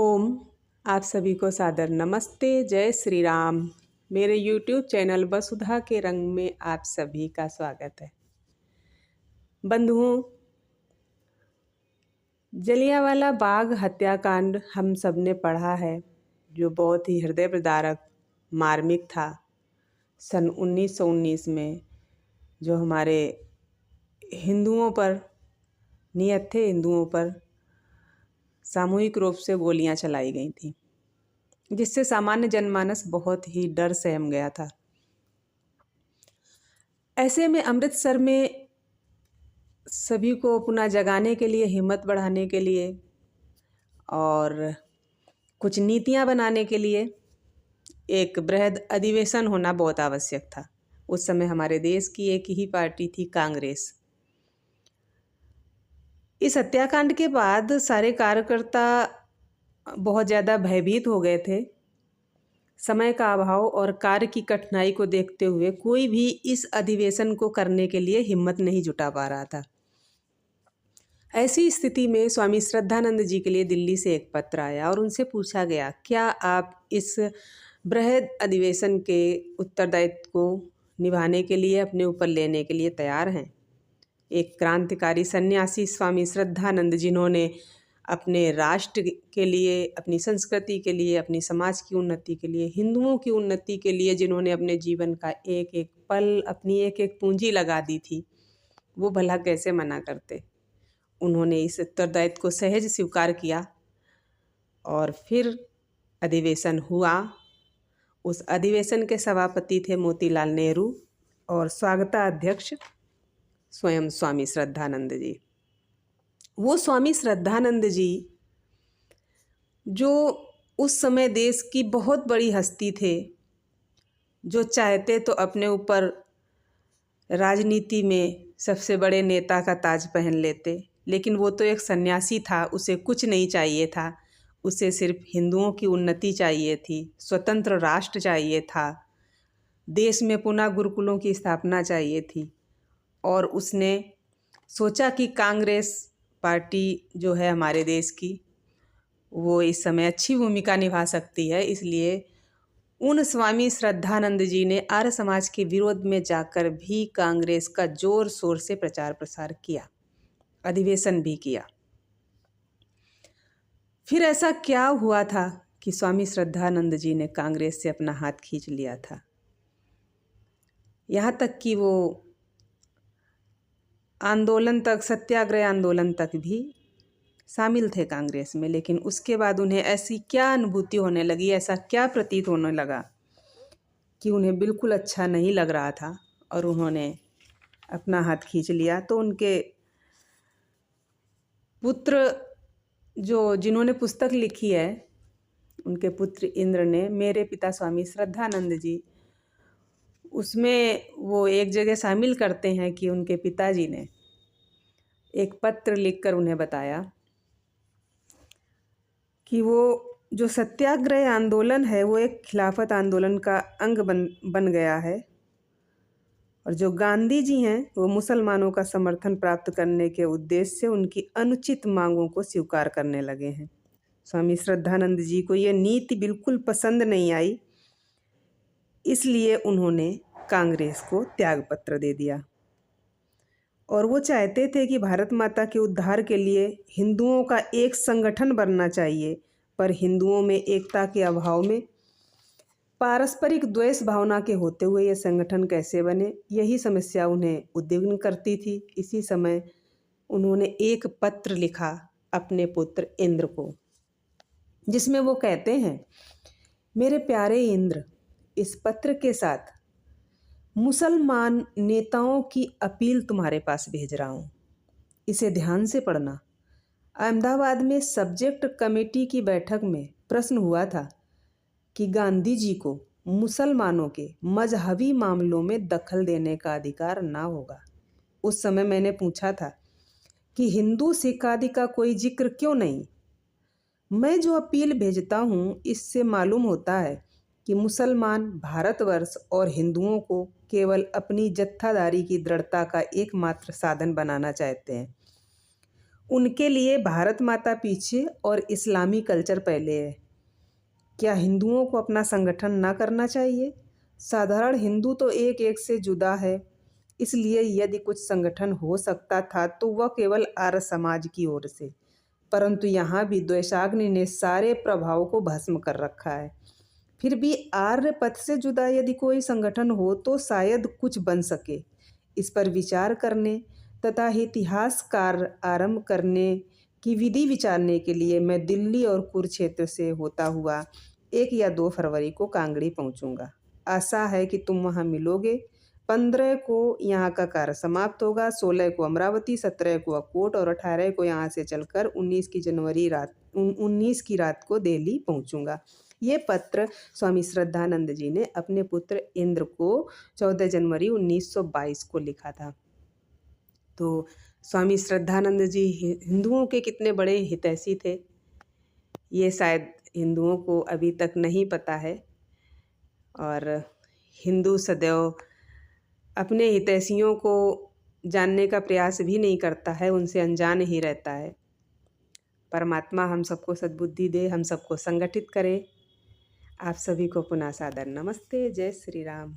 ओम। आप सभी को सादर नमस्ते, जय श्री राम। मेरे YouTube चैनल वसुधा के रंग में आप सभी का स्वागत है। बंधुओं, जलियांवाला बाग हत्याकांड हम सब ने पढ़ा है, जो बहुत ही हृदय विदारक मार्मिक था। सन 1919 में जो हमारे हिंदुओं पर, निहत्थे हिंदुओं पर सामूहिक रूप से गोलियां चलाई गई थीं, जिससे सामान्य जनमानस बहुत ही डर सहम गया था। ऐसे में अमृतसर में सभी को पुनः जगाने के लिए, हिम्मत बढ़ाने के लिए और कुछ नीतियां बनाने के लिए एक बृहद अधिवेशन होना बहुत आवश्यक था। उस समय हमारे देश की एक ही पार्टी थी, कांग्रेस। इस हत्याकांड के बाद सारे कार्यकर्ता बहुत ज़्यादा भयभीत हो गए थे। समय का अभाव और कार्य की कठिनाई को देखते हुए कोई भी इस अधिवेशन को करने के लिए हिम्मत नहीं जुटा पा रहा था। ऐसी स्थिति में स्वामी श्रद्धानंद जी के लिए दिल्ली से एक पत्र आया और उनसे पूछा गया, क्या आप इस बृहद अधिवेशन के उत्तरदायित्व को निभाने के लिए, अपने ऊपर लेने के लिए तैयार हैं? एक क्रांतिकारी सन्यासी स्वामी श्रद्धानंद, जिन्होंने अपने राष्ट्र के लिए, अपनी संस्कृति के लिए, अपनी समाज की उन्नति के लिए, हिंदुओं की उन्नति के लिए जिन्होंने अपने जीवन का एक एक पल, अपनी एक एक पूंजी लगा दी थी, वो भला कैसे मना करते। उन्होंने इस उत्तरदायित्व को सहज स्वीकार किया और फिर अधिवेशन हुआ। उस अधिवेशन के सभापति थे मोतीलाल नेहरू और स्वागताध्यक्ष स्वयं स्वामी श्रद्धानंद जी। वो स्वामी श्रद्धानंद जी जो उस समय देश की बहुत बड़ी हस्ती थे, जो चाहते तो अपने ऊपर राजनीति में सबसे बड़े नेता का ताज पहन लेते, लेकिन वो तो एक सन्यासी था, उसे कुछ नहीं चाहिए था। उसे सिर्फ हिंदुओं की उन्नति चाहिए थी, स्वतंत्र राष्ट्र चाहिए था, देश में पुनः गुरुकुलों की स्थापना चाहिए थी। और उसने सोचा कि कांग्रेस पार्टी जो है हमारे देश की, वो इस समय अच्छी भूमिका निभा सकती है। इसलिए उन स्वामी श्रद्धानंद जी ने आर्य समाज के विरोध में जाकर भी कांग्रेस का जोर शोर से प्रचार प्रसार किया, अधिवेशन भी किया। फिर ऐसा क्या हुआ था कि स्वामी श्रद्धानंद जी ने कांग्रेस से अपना हाथ खींच लिया था? यहाँ तक कि वो आंदोलन तक, सत्याग्रह आंदोलन तक भी शामिल थे कांग्रेस में। लेकिन उसके बाद उन्हें ऐसी क्या अनुभूति होने लगी, ऐसा क्या प्रतीत होने लगा कि उन्हें बिल्कुल अच्छा नहीं लग रहा था और उन्होंने अपना हाथ खींच लिया। तो उनके पुत्र, जिन्होंने पुस्तक लिखी है, उनके पुत्र इंद्र ने, मेरे पिता स्वामी श्रद्धानंद जी, उसमें वो एक जगह शामिल करते हैं कि उनके पिताजी ने एक पत्र लिखकर उन्हें बताया कि वो जो सत्याग्रह आंदोलन है वो एक खिलाफत आंदोलन का अंग बन गया है, और जो गांधी जी हैं वो मुसलमानों का समर्थन प्राप्त करने के उद्देश्य से उनकी अनुचित मांगों को स्वीकार करने लगे हैं। स्वामी श्रद्धानंद जी को ये नीति बिल्कुल पसंद नहीं आई, इसलिए उन्होंने कांग्रेस को त्यागपत्र दे दिया। और वो चाहते थे कि भारत माता के उद्धार के लिए हिंदुओं का एक संगठन बनना चाहिए, पर हिंदुओं में एकता के अभाव में, पारस्परिक द्वेष भावना के होते हुए ये संगठन कैसे बने, यही समस्या उन्हें उद्विग्न करती थी। इसी समय उन्होंने एक पत्र लिखा अपने पुत्र इंद्र को, जिसमें वो कहते हैं, मेरे प्यारे इंद्र, इस पत्र के साथ मुसलमान नेताओं की अपील तुम्हारे पास भेज रहा हूँ। इसे ध्यान से पढ़ना। अहमदाबाद में सब्जेक्ट कमेटी की बैठक में प्रश्न हुआ था कि गांधी जी को मुसलमानों के मजहबी मामलों में दखल देने का अधिकार ना होगा। उस समय मैंने पूछा था कि हिंदू सिख आदि का कोई जिक्र क्यों नहीं। मैं जो अपील भेजता हूँ, इससे मालूम होता है कि मुसलमान भारतवर्ष और हिंदुओं को केवल अपनी जत्थादारी की दृढ़ता का एकमात्र साधन बनाना चाहते हैं। उनके लिए भारत माता पीछे और इस्लामी कल्चर पहले है। क्या हिंदुओं को अपना संगठन ना करना चाहिए? साधारण हिंदू तो एक एक से जुदा है, इसलिए यदि कुछ संगठन हो सकता था तो वह केवल आर्य समाज की ओर से। परंतु यहाँ भी द्वेषाग्नि ने सारे प्रभाव को भस्म कर रखा है। फिर भी आर्य पथ से जुदा यदि कोई संगठन हो तो शायद कुछ बन सके। इस पर विचार करने तथा इतिहासकार आरंभ करने की विधि विचारने के लिए मैं दिल्ली और कुरुक्षेत्र से होता हुआ 1 या 2 फरवरी को कांगड़ी पहुंचूंगा। आशा है कि तुम वहां मिलोगे। 15 को यहाँ का कार्य समाप्त होगा, 16 को अमरावती, 17 को अकोट और 18 को यहाँ से चलकर 19 की रात को दिल्ली पहुँचूँगा। ये पत्र स्वामी श्रद्धानंद जी ने अपने पुत्र इंद्र को 14 जनवरी 1922 को लिखा था। तो स्वामी श्रद्धानंद जी हिंदुओं के कितने बड़े हितैषी थे, ये शायद हिंदुओं को अभी तक नहीं पता है। और हिंदू सदैव अपने हितैषियों को जानने का प्रयास भी नहीं करता है, उनसे अनजान ही रहता है। परमात्मा हम सबको सद्बुद्धि दे, हम सबको संगठित करे। आप सभी को पुनः सादर नमस्ते। जय श्री राम।